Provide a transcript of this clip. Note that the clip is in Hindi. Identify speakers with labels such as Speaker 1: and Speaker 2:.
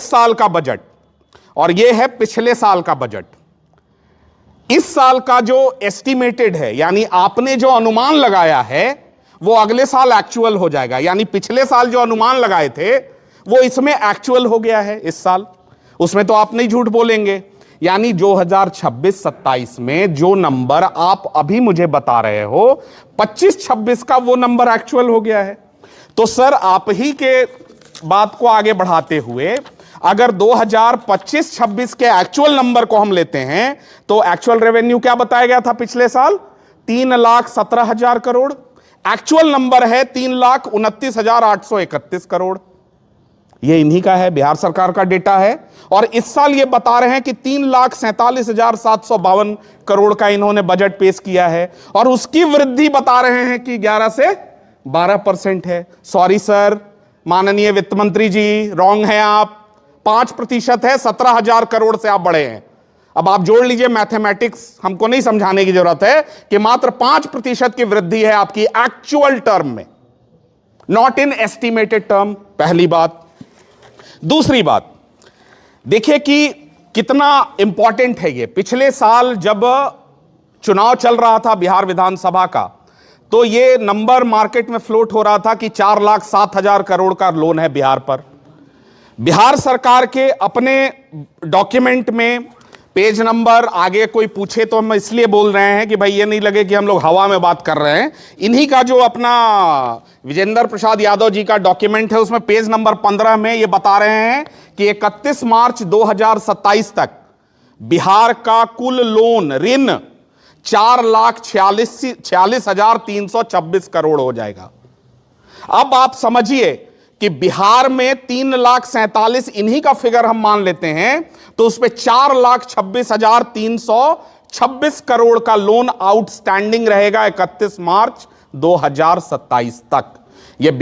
Speaker 1: साल का बजट और यह है पिछले साल का बजट। इस साल का जो एस्टिमेटेड है, यानी आपने जो अनुमान लगाया है, वो अगले साल एक्चुअल हो जाएगा। यानी पिछले साल जो अनुमान लगाए थे वो इसमें एक्चुअल हो गया है इस साल। उसमें तो आप नहीं झूठ बोलेंगे। यानी 2026-27 में जो नंबर आप अभी मुझे बता रहे हो 25-26 का, वो नंबर एक्चुअल हो गया है। तो सर, आप ही के बात को आगे बढ़ाते हुए अगर 2025-26 के एक्चुअल नंबर को हम लेते हैं तो एक्चुअल रेवेन्यू क्या बताया गया था पिछले साल? 3,17,000 करोड़। एक्चुअल नंबर है 3,29,831 करोड़। ये इन्हीं का है, बिहार सरकार का डेटा है। और इस साल ये बता रहे हैं कि 3,47,752 करोड़ का इन्होंने बजट पेश किया है और उसकी वृद्धि बता रहे हैं कि 11 से 12% है। सॉरी सर, माननीय वित्त मंत्री जी, रॉन्ग है आप। 5% है, 17,000 करोड़ से आप बढ़े हैं। अब आप जोड़ लीजिए, मैथमेटिक्स हमको नहीं समझाने की जरूरत है कि मात्र 5% की वृद्धि है आपकी एक्चुअल टर्म में, नॉट इन एस्टिमेटेड टर्म। पहली बात। दूसरी बात देखिए कि कितना इंपॉर्टेंट है ये। पिछले साल जब चुनाव चल रहा था बिहार विधानसभा का, तो ये नंबर मार्केट में फ्लोट हो रहा था कि 4,07,000 करोड़ का लोन है बिहार पर। बिहार सरकार के अपने डॉक्यूमेंट में पेज नंबर, आगे कोई पूछे तो हम इसलिए बोल रहे हैं कि भाई ये नहीं लगे कि हम लोग हवा में बात कर रहे हैं। इन्हीं का जो अपना विजेंद्र प्रसाद यादव जी का डॉक्यूमेंट है, उसमें पेज नंबर 15 में ये बता रहे हैं कि 31 मार्च 2027 तक बिहार का कुल लोन ऋण 4,46,326 करोड़ हो जाएगा। अब आप समझिए कि बिहार में 3,47,000 इन्हीं का फिगर हम मान लेते हैं, तो उसमें 4,26,326 करोड़ का लोन आउटस्टैंडिंग रहेगा 31 मार्च 2027 तक। यह